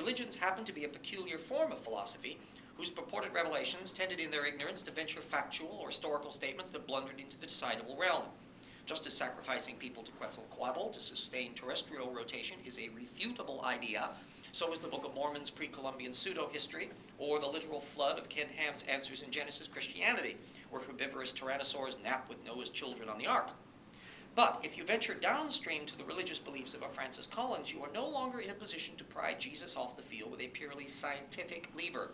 religions happen to be a peculiar form of philosophy whose purported revelations tended in their ignorance to venture factual or historical statements that blundered into the decidable realm. Just as sacrificing people to Quetzalcoatl to sustain terrestrial rotation is a refutable idea, so is the Book of Mormon's pre-Columbian pseudo-history, or the literal flood of Ken Ham's Answers in Genesis Christianity, where herbivorous tyrannosaurs nap with Noah's children on the ark. But if you venture downstream to the religious beliefs of a Francis Collins, you are no longer in a position to pry Jesus off the field with a purely scientific lever.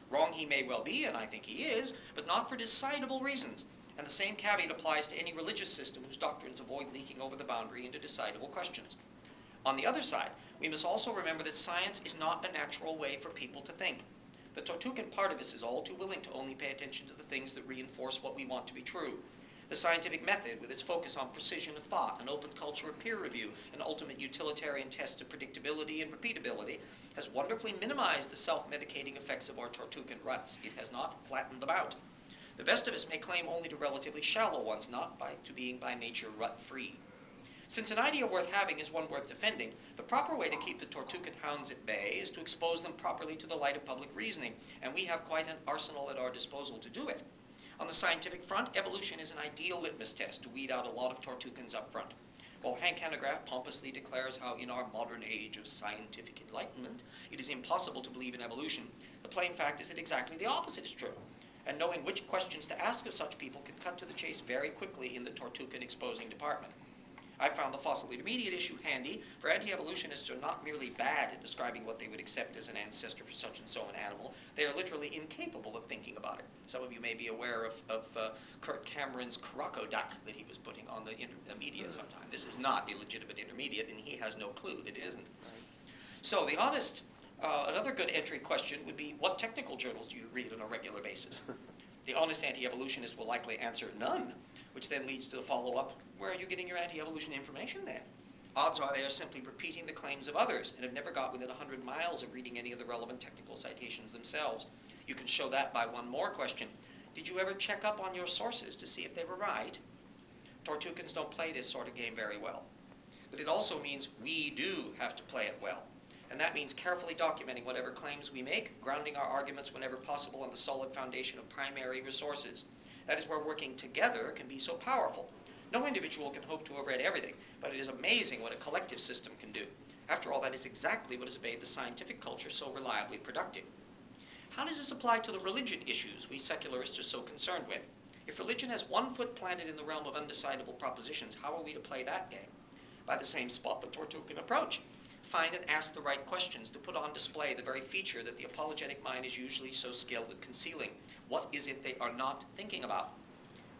Wrong he may well be, and I think he is, but not for decidable reasons. And the same caveat applies to any religious system whose doctrines avoid leaking over the boundary into decidable questions. On the other side, we must also remember that science is not a natural way for people to think. The Tortucan part of us is all too willing to only pay attention to the things that reinforce what we want to be true. The scientific method, with its focus on precision of thought, an open culture of peer review, and ultimate utilitarian tests of predictability and repeatability, has wonderfully minimized the self-medicating effects of our Tortucan ruts. It has not flattened them out. The best of us may claim only to relatively shallow ones, not to being by nature rut-free. Since an idea worth having is one worth defending, the proper way to keep the Tortucan hounds at bay is to expose them properly to the light of public reasoning, and we have quite an arsenal at our disposal to do it. On the scientific front, evolution is an ideal litmus test to weed out a lot of Tortucans up front. While Hank Hanegraaff pompously declares how in our modern age of scientific enlightenment it is impossible to believe in evolution, the plain fact is that exactly the opposite is true. And knowing which questions to ask of such people can cut to the chase very quickly in the Tortucan exposing department. I found the fossil intermediate issue handy, for anti-evolutionists are not merely bad at describing what they would accept as an ancestor for such and so an animal, they are literally incapable of thinking about it. Some of you may be aware of Kurt Cameron's Crocoduck that he was putting on the media sometime. This is not a legitimate intermediate, and he has no clue that it isn't. So the honest, another good entry question would be, what technical journals do you read on a regular basis? The honest anti-evolutionist will likely answer none, which then leads to the follow-up, where are you getting your anti-evolution information then? Odds are they are simply repeating the claims of others and have never got within 100 miles of reading any of the relevant technical citations themselves. You can show that by one more question. Did you ever check up on your sources to see if they were right? Tortucans don't play this sort of game very well. But it also means we do have to play it well. And that means carefully documenting whatever claims we make, grounding our arguments whenever possible on the solid foundation of primary resources. That is where working together can be so powerful. No individual can hope to have read everything, but it is amazing what a collective system can do. After all, that is exactly what has made the scientific culture so reliably productive. How does this apply to the religion issues we secularists are so concerned with? If religion has one foot planted in the realm of undecidable propositions, how are we to play that game? By the same spot the Tortucan approach. Find and ask the right questions to put on display the very feature that the apologetic mind is usually so skilled at concealing. What is it they are not thinking about?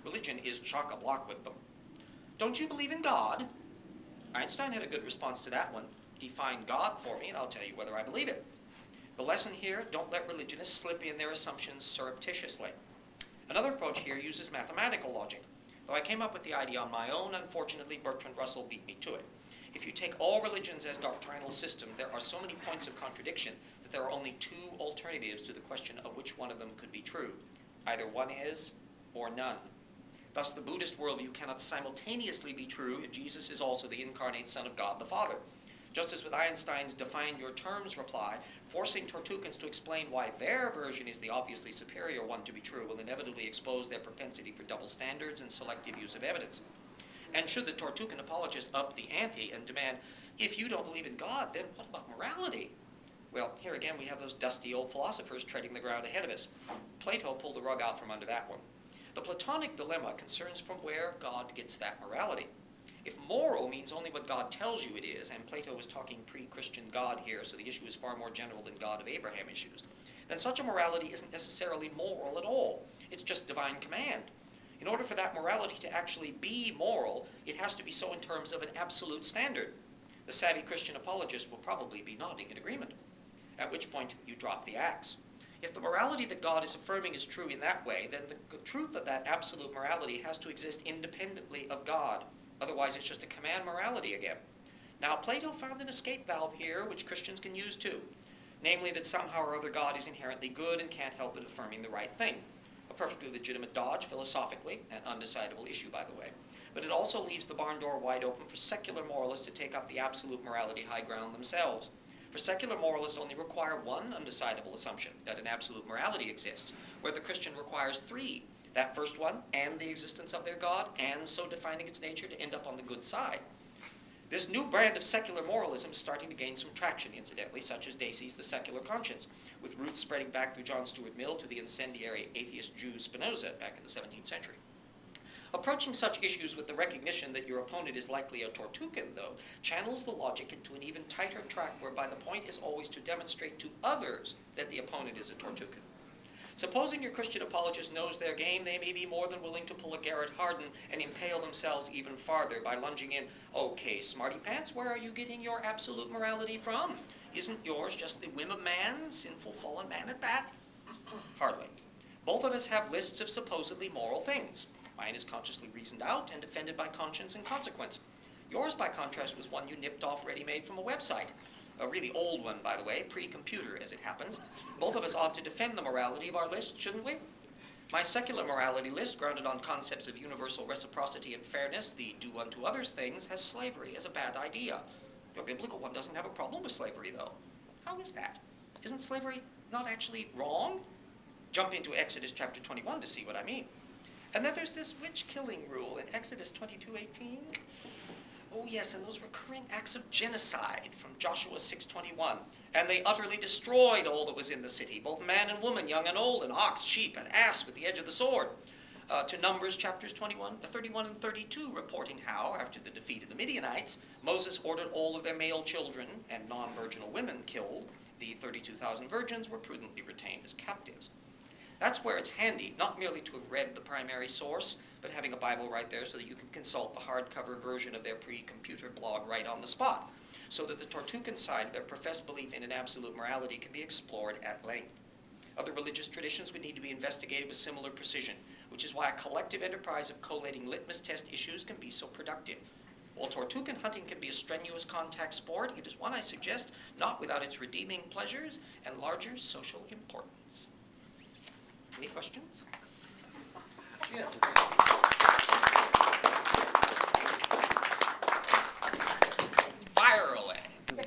Religion is chock-a-block with them. Don't you believe in God? Einstein had a good response to that one. Define God for me and I'll tell you whether I believe it. The lesson here, don't let religionists slip in their assumptions surreptitiously. Another approach here uses mathematical logic. Though I came up with the idea on my own, unfortunately Bertrand Russell beat me to it. If you take all religions as doctrinal systems, there are so many points of contradiction that there are only two alternatives to the question of which one of them could be true. Either one is, or none. Thus, the Buddhist worldview cannot simultaneously be true if Jesus is also the incarnate Son of God the Father. Just as with Einstein's define your terms reply, forcing Tortucans to explain why their version is the obviously superior one to be true will inevitably expose their propensity for double standards and selective use of evidence. And should the Tortucan apologist up the ante and demand, if you don't believe in God, then what about morality? Well, here again we have those dusty old philosophers treading the ground ahead of us. Plato pulled the rug out from under that one. The Platonic dilemma concerns from where God gets that morality. If moral means only what God tells you it is, and Plato was talking pre-Christian God here, so the issue is far more general than God of Abraham issues, then such a morality isn't necessarily moral at all. It's just divine command. In order for that morality to actually be moral, it has to be so in terms of an absolute standard. The savvy Christian apologist will probably be nodding in agreement, at which point you drop the axe. If the morality that God is affirming is true in that way, then the truth of that absolute morality has to exist independently of God. Otherwise, it's just a command morality again. Now, Plato found an escape valve here, which Christians can use too. Namely, that somehow or other God is inherently good and can't help but affirming the right thing. A perfectly legitimate dodge philosophically, an undecidable issue, by the way. But it also leaves the barn door wide open for secular moralists to take up the absolute morality high ground themselves. For secular moralists only require one undecidable assumption, that an absolute morality exists, where the Christian requires three. That first one, and the existence of their God, and so defining its nature to end up on the good side. This new brand of secular moralism is starting to gain some traction, incidentally, such as Dacey's The Secular Conscience, with roots spreading back through John Stuart Mill to the incendiary atheist Jew Spinoza back in the 17th century. Approaching such issues with the recognition that your opponent is likely a Tortucan, though, channels the logic into an even tighter track whereby the point is always to demonstrate to others that the opponent is a Tortucan. Supposing your Christian apologist knows their game, they may be more than willing to pull a Garrett Hardin and impale themselves even farther by lunging in, okay, smarty pants, where are you getting your absolute morality from? Isn't yours just the whim of man, sinful fallen man at that? Hardly. Both of us have lists of supposedly moral things. Mine is consciously reasoned out and defended by conscience and consequence. Yours, by contrast, was one you nipped off ready-made from a website. A really old one, by the way, pre-computer, as it happens. Both of us ought to defend the morality of our list, shouldn't we? My secular morality list, grounded on concepts of universal reciprocity and fairness, the do unto others things, has slavery as a bad idea. Your biblical one doesn't have a problem with slavery, though. How is that? Isn't slavery not actually wrong? Jump into Exodus chapter 21 to see what I mean. And then there's this witch-killing rule in Exodus 22:18. Oh yes, and those recurring acts of genocide from Joshua 6:21. And they utterly destroyed all that was in the city, both man and woman, young and old, and ox, sheep, and ass with the edge of the sword. To Numbers chapters 31 and 32, reporting how, after the defeat of the Midianites, Moses ordered all of their male children and non-virginal women killed. The 32,000 virgins were prudently retained as captives. That's where it's handy, not merely to have read the primary source, but having a Bible right there so that you can consult the hardcover version of their pre-computer blog right on the spot, so that the Tortucan side of their professed belief in an absolute morality can be explored at length. Other religious traditions would need to be investigated with similar precision, which is why a collective enterprise of collating litmus test issues can be so productive. While Tortucan hunting can be a strenuous contact sport, it is one, I suggest, not without its redeeming pleasures and larger social importance. Any questions? Yeah.